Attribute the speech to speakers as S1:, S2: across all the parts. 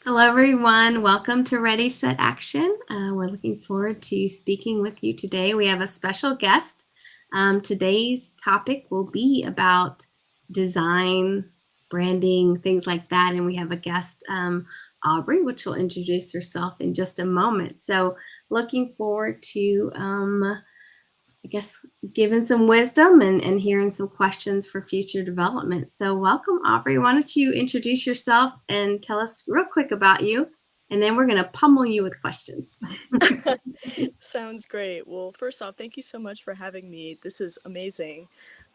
S1: Hello, everyone. Welcome to Ready, Set, Action. We're looking forward to speaking with you today. We have a special guest. Today's topic will be about design, branding, things like that. And we have a guest, Aubrey, which will introduce herself in just a moment. So, looking forward to I guess, giving some wisdom and hearing some questions for future development. So, welcome, Aubrey. Why don't you introduce yourself and tell us real quick about you? And then we're going to pummel you with questions.
S2: Sounds great. Well, first off, thank you so much for having me. This is amazing.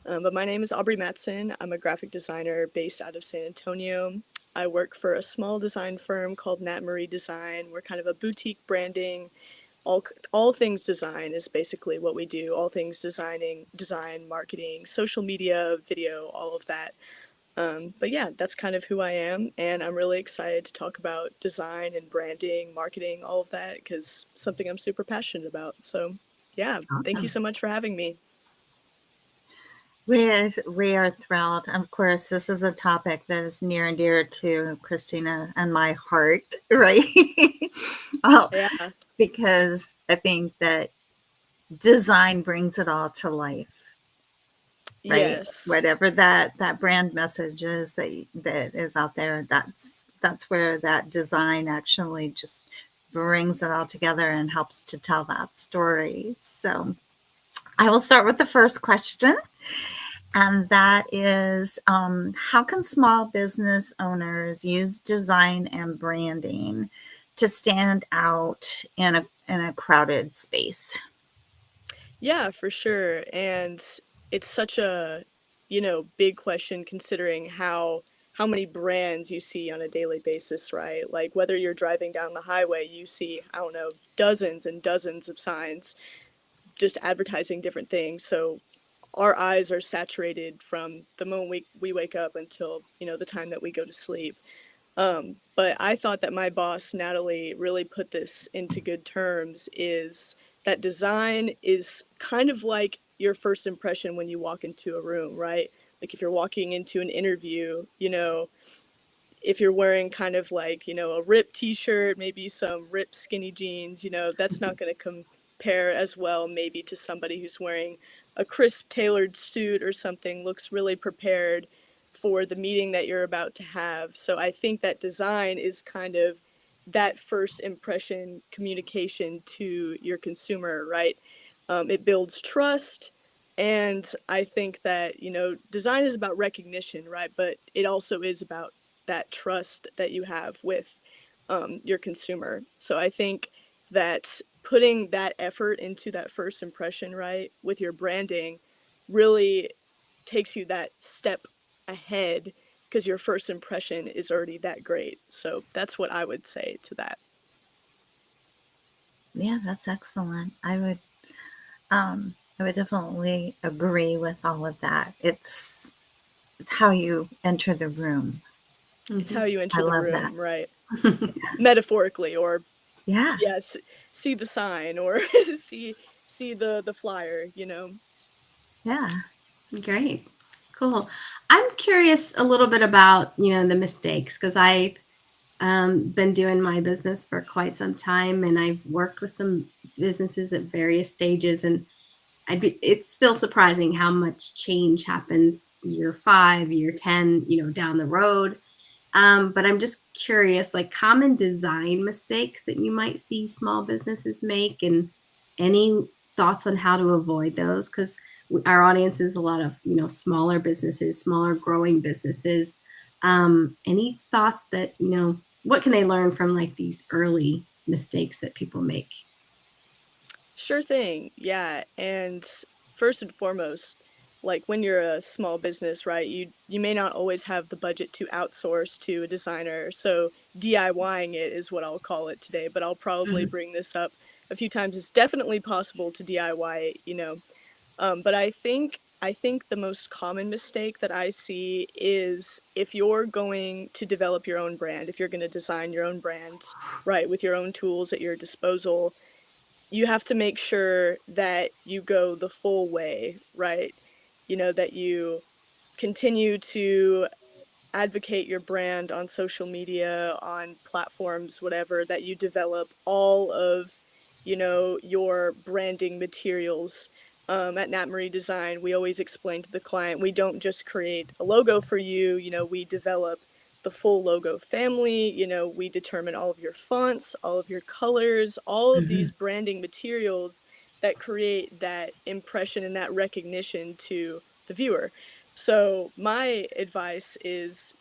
S2: But my name is Aubrey Matson. I'm a graphic designer based out of San Antonio. I work for a small design firm called Nat Marie Design. We're kind of a boutique branding. All things design is basically what we do. All things design, marketing, social media, video, all of that. But yeah, that's kind of who I am, and I'm really excited to talk about design and branding, marketing, all of that, because something I'm super passionate about. So yeah, thank you
S1: Awesome.
S2: so much for having me.
S3: We are thrilled. Of course, this is a topic that is near and dear to Christina and my heart, right? Well,
S2: Yeah.
S3: because I think that design brings it all to life, right?
S2: Yes.
S3: Whatever that brand message is that is out there, that's where that design actually just brings it all together and helps to tell that story. So, I will start with the first question. And that is how can small business owners use design and branding to stand out in a crowded space?
S2: Yeah, for sure. And it's such a, big question considering how many brands you see on a daily basis, right? Like whether you're driving down the highway, you see, I don't know, dozens and dozens of signs just advertising different things. So our eyes are saturated from the moment we wake up until, the time that we go to sleep. But I thought that my boss, Natalie, really put this into good terms is that design is kind of like your first impression when you walk into a room, right? Like if you're walking into an interview, if you're wearing kind of like, a ripped t-shirt, maybe some ripped skinny jeans, that's not going to compare as well maybe to somebody who's wearing a crisp tailored suit or something, looks really prepared for the meeting that you're about to have. So I think that design is kind of that first impression communication to your consumer, right? It builds trust. And I think that, design is about recognition, right? But it also is about that trust that you have with your consumer. So I think that putting that effort into that first impression, right, with your branding really takes you that step ahead because your first impression is already that great. So that's what I would say to that.
S3: Yeah, that's excellent. I would definitely agree with all of that. It's how you enter the room.
S2: It's how you
S3: I
S2: enter the
S3: love that.
S2: room, right? Metaphorically, or
S3: Yeah,
S2: yes, see the sign or see the flyer.
S3: yeah.
S1: Great. Cool. I'm curious a little bit about, the mistakes because I've been doing my business for quite some time and I've worked with some businesses at various stages. And it's still surprising how much change happens year 5, year 10, down the road. But I'm just curious, like common design mistakes that you might see small businesses make, and any thoughts on how to avoid those? Because our audience is a lot of smaller businesses, smaller growing businesses. Any thoughts that what can they learn from like these early mistakes that people make?
S2: Sure thing. Yeah, and first and foremost, like when you're a small business, right? You may not always have the budget to outsource to a designer. So DIYing it is what I'll call it today, but I'll probably
S1: Mhm.
S2: bring this up a few times. It's definitely possible to DIY it, but I think the most common mistake that I see is if you're going to develop your own brand, if you're going to design your own brand, right, with your own tools at your disposal, you have to make sure that you go the full way, right? That you continue to advocate your brand on social media, on platforms, whatever, that you develop all of, your branding materials. At Nat Marie Design, we always explain to the client, we don't just create a logo for you, we develop the full logo family, we determine all of your fonts, all of your colors, all of
S1: Mhm.
S2: these branding materials that create that impression and that recognition to the viewer. So my advice is,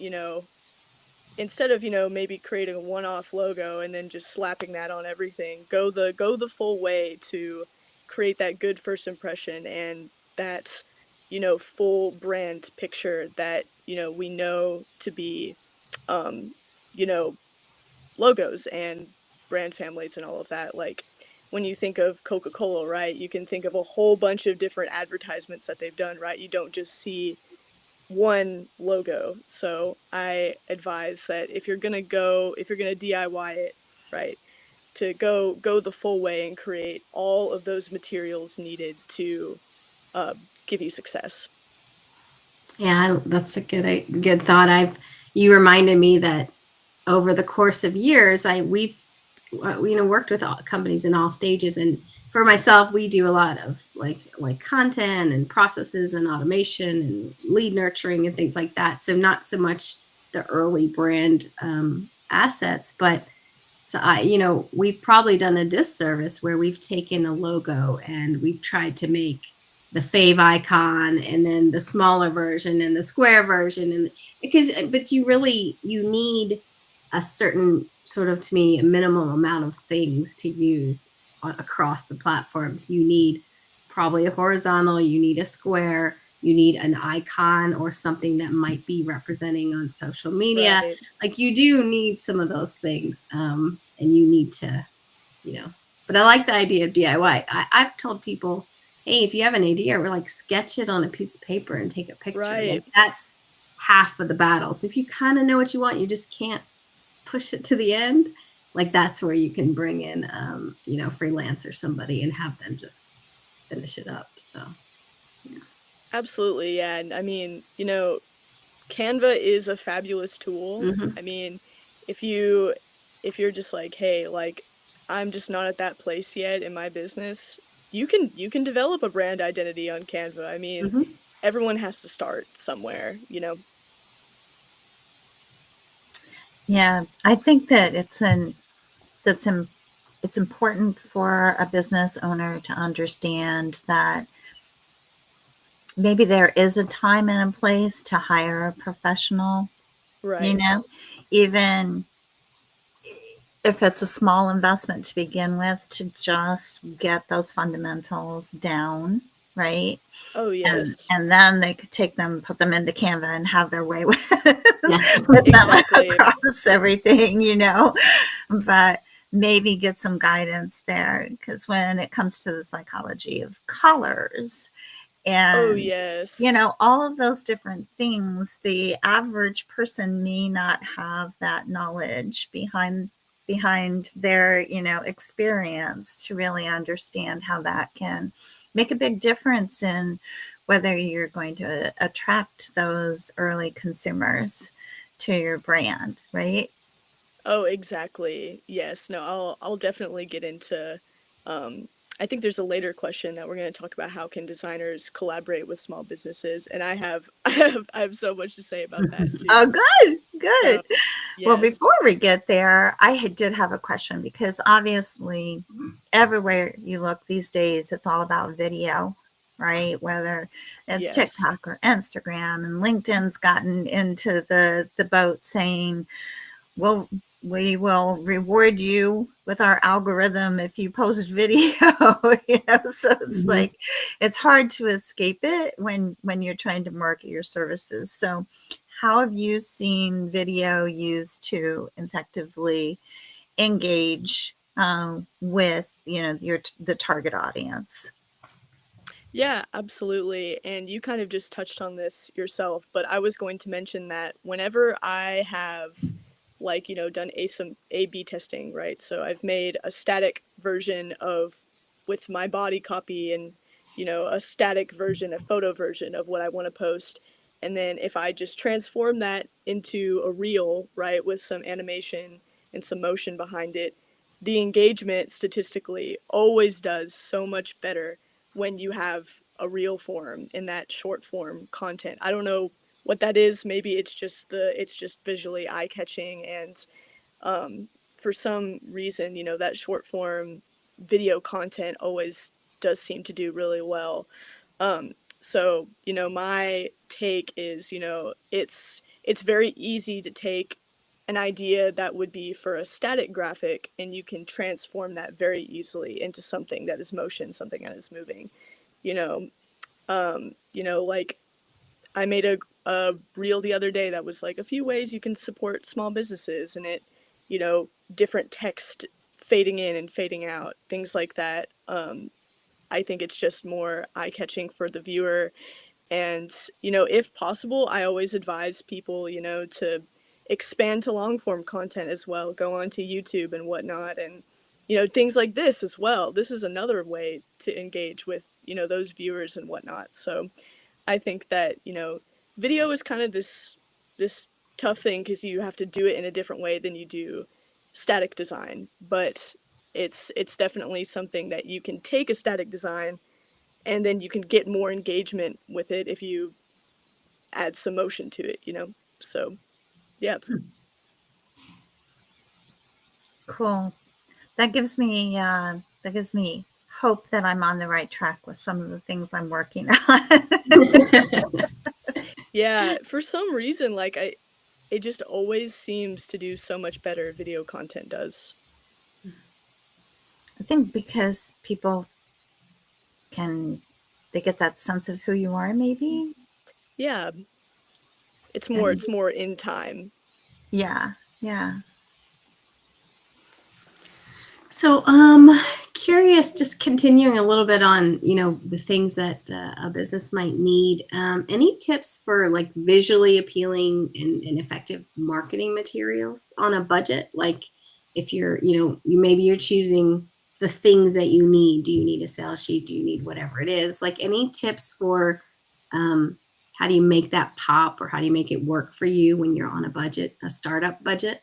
S2: instead of, maybe creating a one-off logo and then just slapping that on everything, go the full way to create that good first impression and that, full brand picture that, we know to be um, you know, logos and brand families and all of that. Like when you think of Coca-Cola, right? You can think of a whole bunch of different advertisements that they've done, right? You don't just see one logo. So I advise that if you're gonna DIY it, right, to go the full way and create all of those materials needed to uh, give you success.
S1: Yeah, that's a good thought. You reminded me that over the course of years, we've worked with companies in all stages, and for myself, we do a lot of like content and processes and automation and lead nurturing and things like that. So not so much the early brand assets, but so we've probably done a disservice where we've taken a logo and we've tried to make the fave icon and then the smaller version and the square version, and but you need a certain sort of, to me, a minimum amount of things to use across the platforms. You need probably a horizontal, you need a square, you need an icon or something that might be representing on social media.
S2: Right.
S1: Like, you do need some of those things, and you need to, but I like the idea of DIY. I've told people, hey, if you have an idea, we're like, sketch it on a piece of paper and take a picture.
S2: Right.
S1: Like, that's half of the battle. So if you kind of know what you want, you just can't push it to the end. Like, that's where you can bring in, freelance or somebody and have them just finish it up. So, yeah.
S2: Absolutely. Yeah. And I mean, Canva is a fabulous tool.
S1: Hmm.
S2: I mean, if you if you're just like, "Hey, like I'm just not at that place yet in my business," you can develop a brand identity on Canva. I mean,
S1: Hmm.
S2: everyone has to start somewhere.
S3: Yeah, I think that that's in, it's important for a business owner to understand that maybe there is a time and a place to hire a professional, you
S2: Right.
S3: know, even if it's a small investment to begin with, to just get those fundamentals down, right?
S2: Oh, yes.
S3: And then they could take them, put them into Canva and have their way with
S1: Yeah.
S3: with them
S2: Exactly.
S3: across everything. But maybe get some guidance there, because when it comes to the psychology of colors
S2: Oh,
S3: and
S2: yes.
S3: all of those different things, the average person may not have that knowledge behind their experience to really understand how that can make a big difference in whether you're going to attract those early consumers to your brand, right?
S2: Oh, exactly. Yes. No, I'll definitely get into um I think there's a later question that we're going to talk about how can designers collaborate with small businesses, and I have so much to say about that
S3: Oh,
S2: too.
S3: good,
S2: So,
S3: good. Well, before
S2: yes.
S3: we get there, did have a question, because obviously everywhere you look these days, it's all about video, right? Whether it's
S2: Yes.
S3: TikTok or Instagram, and LinkedIn's gotten into the boat saying, well, we will reward you with our algorithm if you post video. So it's
S1: Hmm.
S3: like it's hard to escape it when you're trying to market your services. So how have you seen video used to effectively engage with the target audience?
S2: Yeah, absolutely. And you kind of just touched on this yourself, but I was going to mention that whenever I have done some A/B testing, right? So I've made a static version of with my body copy and a static version, a photo version of what I want to post. And then if I just transform that into a reel, right, with some animation and some motion behind it, the engagement statistically always does so much better when you have a reel form in that short form content. I don't know what that is. Maybe it's just visually eye catching, and for some reason, that short form video content always does seem to do really well. So, my take is, it's very easy to take an idea that would be for a static graphic, and you can transform that very easily into something that is motion, something that is moving. You know, like I made a reel the other day that was like a few ways you can support small businesses, and different text fading in and fading out, things like that. I think it's just more eye catching for the viewer. And, if possible, I always advise people, to expand to long form content as well, go onto YouTube and whatnot. And, things like this as well. This is another way to engage with, those viewers and whatnot. So, I think that, video is kind of this tough thing because you have to do it in a different way than you do static design. But it's definitely something that you can take a static design and then you can get more engagement with it if you add some motion to it. So, yeah.
S3: Cool. That gives me hope that I'm on the right track with some of the things I'm working on.
S2: Yeah, for some reason it just always seems to do so much better video content does.
S3: I think because people can they get that sense of who you are, maybe.
S2: Yeah, it's more
S3: And
S2: it's more in time.
S3: yeah, yeah.
S1: So, curious, just continuing a little bit on, the things that a business might need. Any tips for like visually appealing and effective marketing materials on a budget? Like if you're, maybe you're choosing the things that you need. Do you need a sales sheet? Do you need whatever it is? Like any tips for um, how do you make that pop or how do you make it work for you when you're on a budget, a startup budget?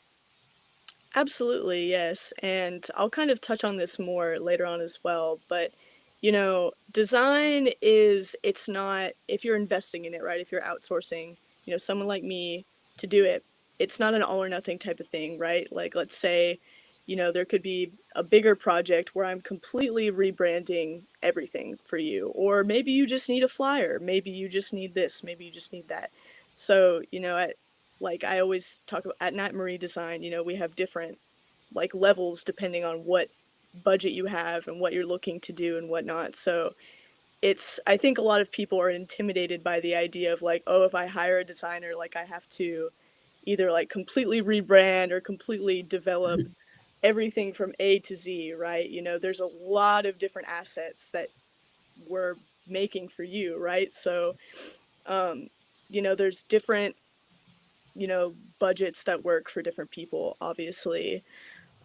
S2: Absolutely, yes. And I'll kind of touch on this more later on as well. But, design it's not, if you're investing in it, right? If you're outsourcing, someone like me to do it, it's not an all or nothing type of thing, right? Like, let's say, there could be a bigger project where I'm completely rebranding everything for you. Or maybe you just need a flyer. Maybe you just need this. Maybe you just need that. So, like I always talk about at Nat Marie Design, we have different like levels depending on what budget you have and what you're looking to do and whatnot. So I think a lot of people are intimidated by the idea of like, oh, if I hire a designer, like I have to either like completely rebrand or completely develop everything from A to Z, right? There's a lot of different assets that we're making for you, right? So, um, there's different budgets that work for different people, obviously.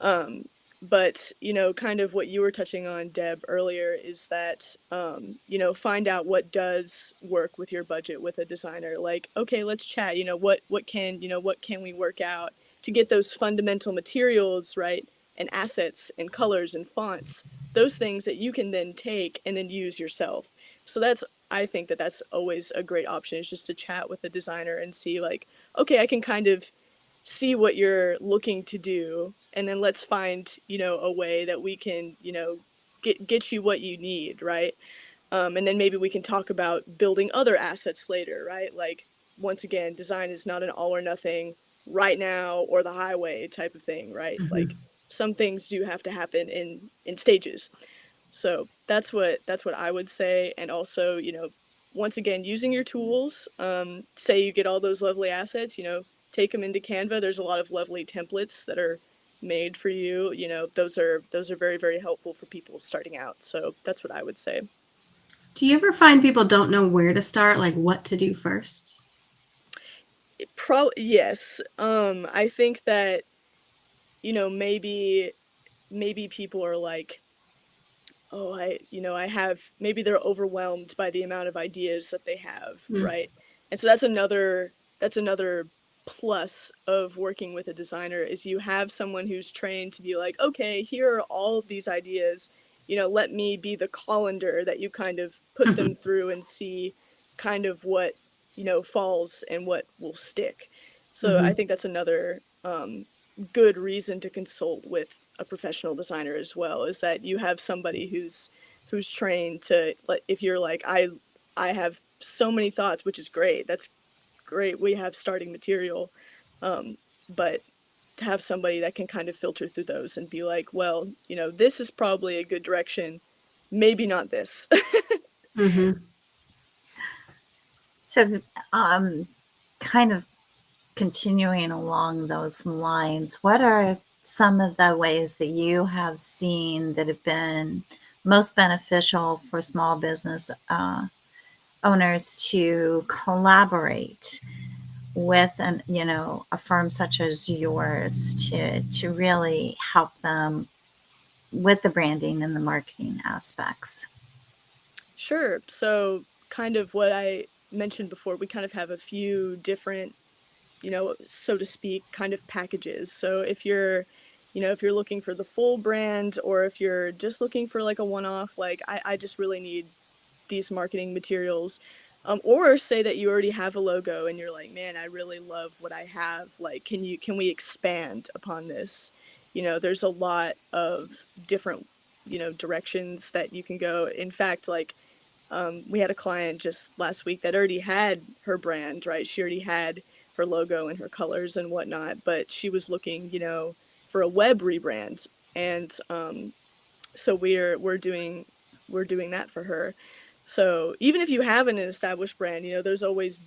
S2: Um, but, kind of what you were touching on, Deb, earlier is that, find out what does work with your budget with a designer. Like, okay, let's chat, what can we work out to get those fundamental materials, right? And assets and colors and fonts, those things that you can then take and then use yourself. So I think that that's always a great option is just to chat with the designer and see like, okay, I can kind of see what you're looking to do, and then let's find a way that we can get you what you need, right? And then maybe we can talk about building other assets later, right? Like, once again, design is not an all or nothing, right now or the highway type of thing, right? Like,
S1: Mhm.
S2: some things do have to happen in stages. So that's what I would say. And also, once again, using your tools. Say you get all those lovely assets, take them into Canva. There's a lot of lovely templates that are made for you. Those are very, very helpful for people starting out. So that's what I would say.
S1: Do you ever find people don't know where to start, like what to do first?
S2: Yes. I think that, maybe people are like, oh, I have, maybe they're overwhelmed by the amount of ideas that they have,
S1: Mm.
S2: right? And so that's another plus of working with a designer is you have someone who's trained to be like, okay, here are all of these ideas. Let me be the colander that you kind of put them through and see kind of what, falls and what will stick. So I
S1: Hmm.
S2: think that's another good reason to consult with a professional designer as well, is that you have somebody who's trained to, like, if you're like, I have so many thoughts, which is great. That's great. We have starting material. Um, but to have somebody that can kind of filter through those and be like, well, this is probably a good direction. Maybe not this.
S1: Hmm.
S3: So, um, kind of continuing along those lines, what are some of the ways that you have seen that have been most beneficial for small business owners to collaborate with a firm such as yours to really help them with the branding and the marketing aspects?
S2: Sure. So, kind of what I mentioned before, we kind of have a few different, so to speak, kind of packages. So if you're looking for the full brand, or if you're just looking for like a one-off, like I just really need these marketing materials. Or say that you already have a logo and you're like, man, I really love what I have. Like, can we expand upon this? There's a lot of different, directions that you can go. In fact, like, we had a client just last week that already had her brand, right? She already had her logo and her colors and whatnot, but she was looking, for a web rebrand. And so we're doing that for her. So even if you have an established brand, there's always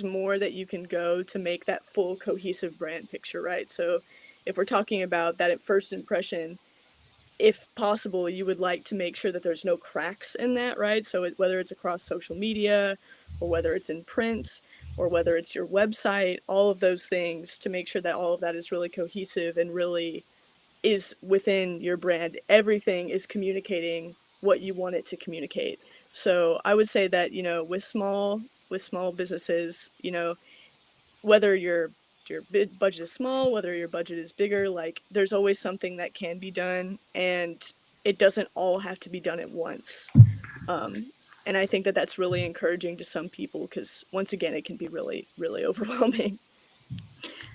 S2: more that you can go to make that full cohesive brand picture, right? So if we're talking about that at first impression, if possible, you would like to make sure that there's no cracks in that, right? So whether it's across social media, or whether it's in print, or whether it's your website, all of those things, to make sure that all of that is really cohesive and really is within your brand. Everything is communicating what you want it to communicate. So I would say that, with small businesses, whether your budget is small, whether your budget is bigger, like, there's always something that can be done, and it doesn't all have to be done at once. Um, and I think that that's really encouraging to some people, because once again, it can be really, really overwhelming.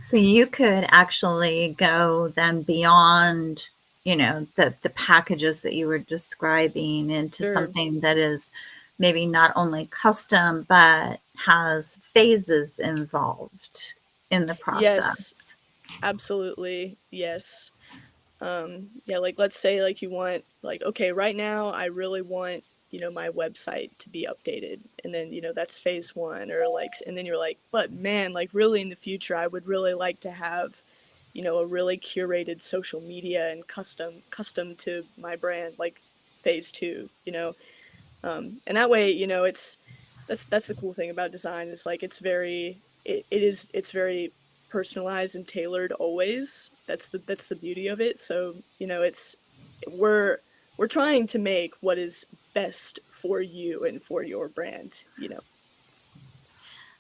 S3: So you could actually go then beyond, the packages that you were describing into
S2: Sure.
S3: something that is maybe not only custom, but has phases involved in the
S2: Yes,
S3: process.
S2: absolutely. Yes. Yeah, like, let's say, like, you want, like, okay, right now I really want, my website to be updated, and then, that's phase one. Or like, and then you're like, but man, like, really in the future I would really like to have, a really curated social media and custom to my brand, like phase two. And that way, that's the cool thing about design, is like, it's very personalized and tailored always. That's the beauty of it. So, we're we're trying to make what is best for you and for your brand.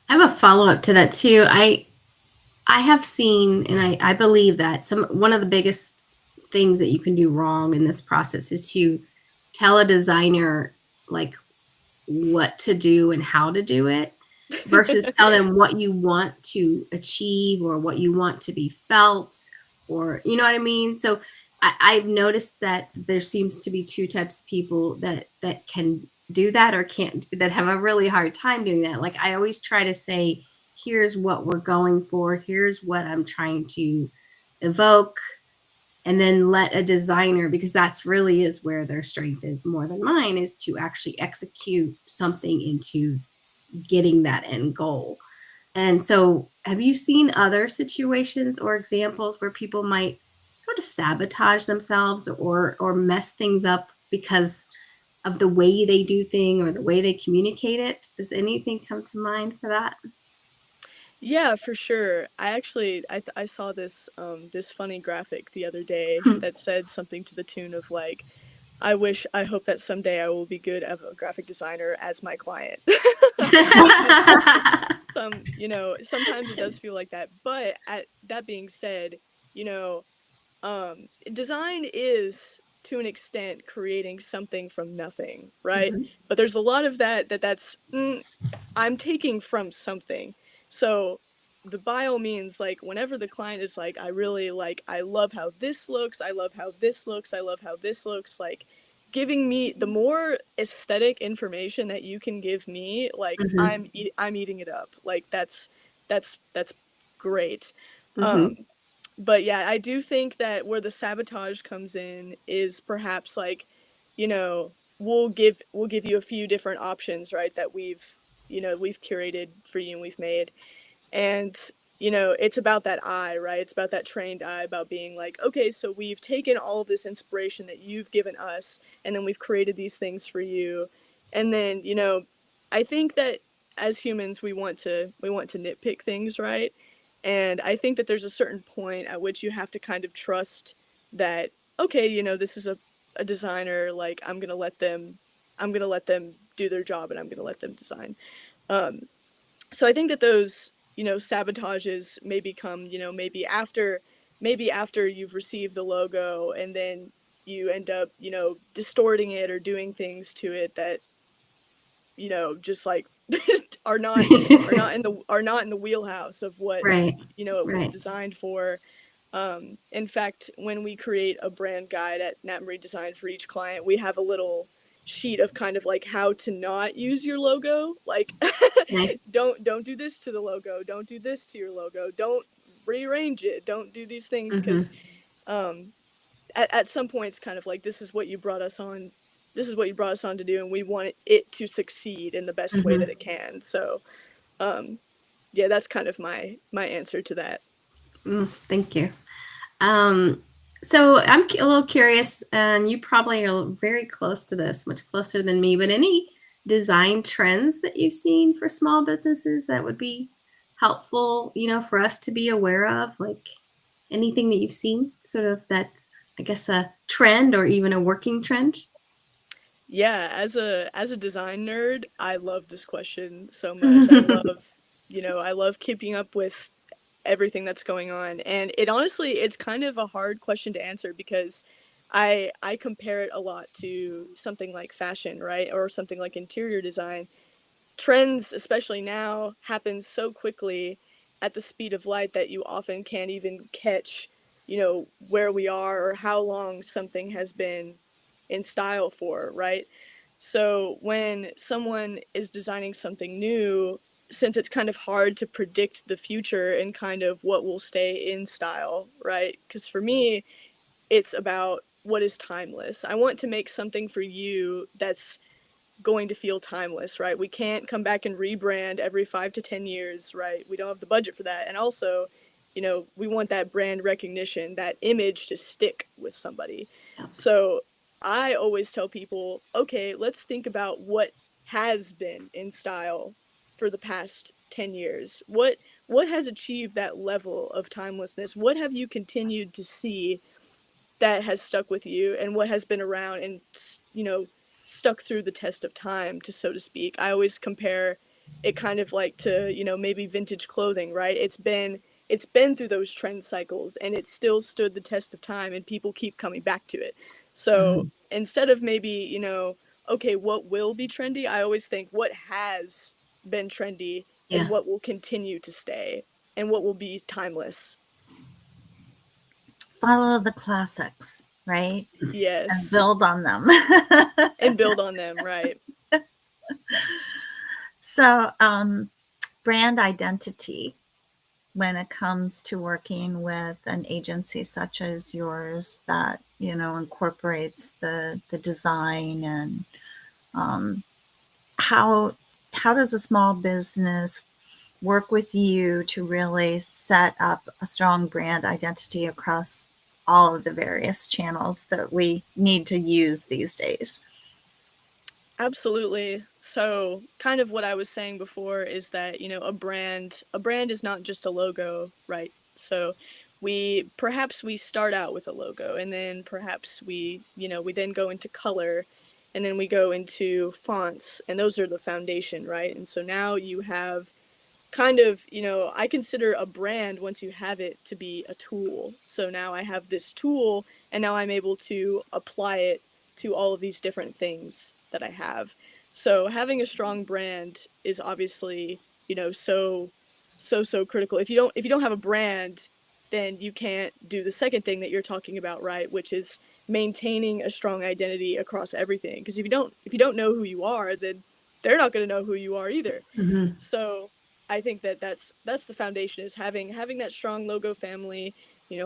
S1: I have a follow up to that too. I have seen, and I believe that one of the biggest things that you can do wrong in this process is to tell a designer like what to do and how to do it versus tell them what you want to achieve or what you want to be felt, or you know what I mean. So I've noticed that there seems to be two types of people that can do that or can't, that have a really hard time doing that. Like I always try to say, here's what we're going for, here's what I'm trying to evoke, and then let a designer, because that's really is where their strength is more than mine, is to actually execute something into getting that end goal. And so have you seen other situations or examples where people might sort of sabotage themselves or mess things up because of the way they do thing or the way they communicate it? Does anything come to mind for that?
S2: Yeah, for sure. I saw this funny graphic the other day that said something to the tune of like, I hope that someday I will be good as a graphic designer as my client. Sometimes it does feel like that. But at that being said, you know, design is to an extent creating something from nothing, right?
S1: Mhm,
S2: But there's a lot of that's I'm taking from something. So by all means, like whenever the client is like, I really like, I love how this looks, I love how this looks, I love how this looks, like giving me the more aesthetic information that you can give me, like
S1: mhm,
S2: I'm eating it up. Like that's great.
S1: mhm,
S2: Um, but yeah, I do think that where the sabotage comes in is perhaps like, we'll give you a few different options, right, that we've curated for you and we've made. And, it's about that eye, right? It's about that trained eye, about being like, okay, so we've taken all of this inspiration that you've given us, and then we've created these things for you. And then, I think that as humans, we want to nitpick things, right? And I think that there's a certain point at which you have to kind of trust that, okay, this is a designer, like I'm gonna let them do their job and I'm gonna let them design. Um, so I think that those, sabotages may become, maybe after you've received the logo and then you end up, distorting it or doing things to it that, just like are not are not in the wheelhouse of what,
S1: right,
S2: it was
S1: right.
S2: designed for. In fact, when we create a brand guide at Nat Marie Design for each client, we have a little sheet of kind of like how to not use your logo. Like,
S1: Nice.
S2: don't do this to the logo. Don't do this to your logo. Don't rearrange it. Don't do these things because
S1: Mhm,
S2: um, at some point it's kind of like this is what you brought us on. This is what you brought us on to do, and we want it to succeed in the best way that
S1: mhm.
S2: it can. So, um, yeah, that's kind of my answer to that.
S1: Thank you. Um, so I'm a little curious, and you probably are very close to this, much closer than me, but any design trends that you've seen for small businesses that would be helpful, for us to be aware of? Like anything that you've seen sort of that's, I guess, a trend or even a working trend?
S2: Yeah, as a design nerd, I love this question so much. I love keeping up with everything that's going on. And it's kind of a hard question to answer because I compare it a lot to something like fashion, right? Or something like interior design. Trends, especially now, happen so quickly at the speed of light that you often can't even catch, where we are or how long something has been in style for, right? So when someone is designing something new, since it's kind of hard to predict the future and kind of what will stay in style, right? Because for me, it's about what is timeless. I want to make something for you that's going to feel timeless, right? We can't come back and rebrand every 5 to 10 years, right? We don't have the budget for that. And also, we want that brand recognition, that image to stick with somebody.
S1: Yeah.
S2: So I always tell people, okay, let's think about what has been in style for the past 10 years. What has achieved that level of timelessness? What have you continued to see that has stuck with you and what has been around and stuck through the test of time, to so to speak. I always compare it kind of like to, maybe vintage clothing, right? It's been through those trend cycles and it still stood the test of time and people keep coming back to it. So
S1: Mhm.
S2: instead of maybe, okay, what will be trendy, I always think what has been trendy and
S1: Yeah.
S2: what will continue to stay and what will be timeless.
S3: Follow the classics, right? And
S2: Yes.
S3: build on them.
S2: And build on them, right?
S3: So, brand identity, when it comes to working with an agency such as yours that, incorporates the design and um, how how does a small business work with you to really set up a strong brand identity across all of the various channels that we need to use these days?
S2: Absolutely. So, kind of what I was saying before is that, a brand is not just a logo, right? So, we start out with a logo, and then perhaps we then go into color, and then we go into fonts, and those are the foundation, right? And so now you have kind of, I consider a brand, once you have it, to be a tool. So now I have this tool, and now I'm able to apply it to all of these different things that I have. So having a strong brand is obviously, so critical. If you don't have a brand, then you can't do the second thing that you're talking about, right? Which is maintaining a strong identity across everything. Because if you don't know who you are, then they're not going to know who you are either.
S1: Mhm.
S2: So I think that that's the foundation, is having that strong logo family,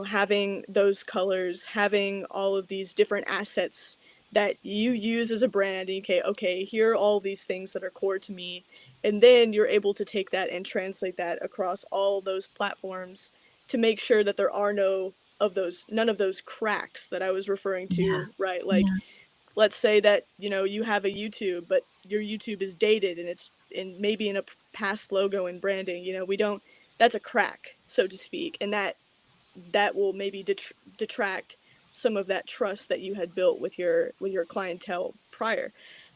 S2: having those colors, having all of these different assets that you use as a brand, and okay, here are all these things that are core to me, and then you're able to take that and translate that across all those platforms to make sure that there are none of those cracks that I was referring
S3: Yeah.
S2: to, right? Like,
S3: Yeah.
S2: let's say that you have a YouTube, but your YouTube is dated, and it's in maybe in a past logo and branding. We don't That's a crack, so to speak, and that will maybe detract some of that trust that you had built with your clientele prior.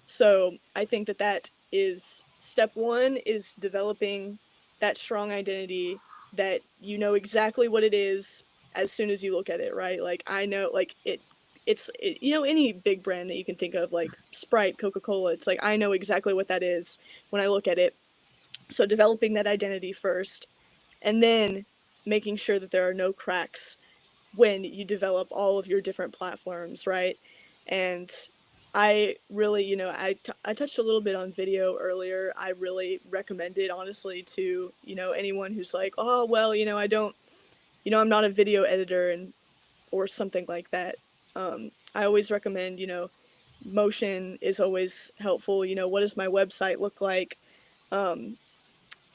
S2: So I think that that is step one, is developing that strong identity, that you know exactly what it is as soon as you look at it, right? Like, I know, like, any big brand that you can think of, like Sprite, Coca-Cola, it's like I know exactly what that is when I look at it. So developing that identity first, and then making sure that there are no cracks when you develop all of your different platforms, right? And I really, I touched a little bit on video earlier. I really recommend it, honestly, to, anyone who's like, oh, well, I don't, I'm not a video editor, and or something like that. I always recommend, motion is always helpful. What does my website look like? Um,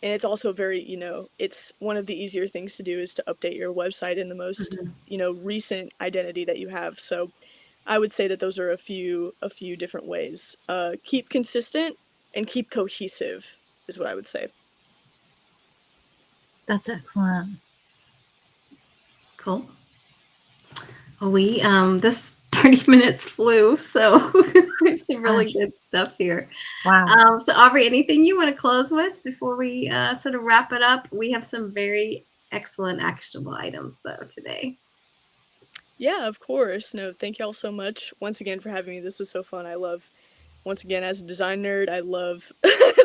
S2: and it's also very, it's one of the easier things to do, is to update your website in the most,
S1: Mhm.
S2: recent identity that you have. So I would say that those are a few different ways. Keep consistent and keep cohesive is what I would say.
S3: That's excellent.
S1: Cool. Well, this 30 minutes flew, so there's some really
S3: Gosh.
S1: good stuff here.
S3: Wow.
S1: So Aubrey, anything you want to close with before we sort of wrap it up? We have some very excellent actionable items though today.
S2: Yeah, of course. No, thank y'all so much once again for having me. This was so fun. Once again, as a design nerd, I love I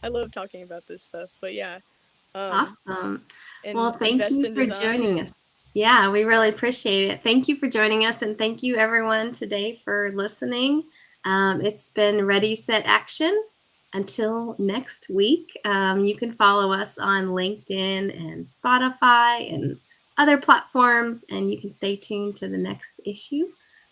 S2: love talking about this stuff. But yeah, um,
S1: Awesome. Well,
S2: and
S1: thank
S2: invest
S1: you
S2: in
S1: for
S2: design,
S1: joining us.
S2: and
S1: Yeah, we really appreciate it. Thank you for joining us, and thank you everyone today for listening. It's been Ready, Set, Action. Until next week, you can follow us on LinkedIn and Spotify and other platforms, and you can stay tuned to the next issue.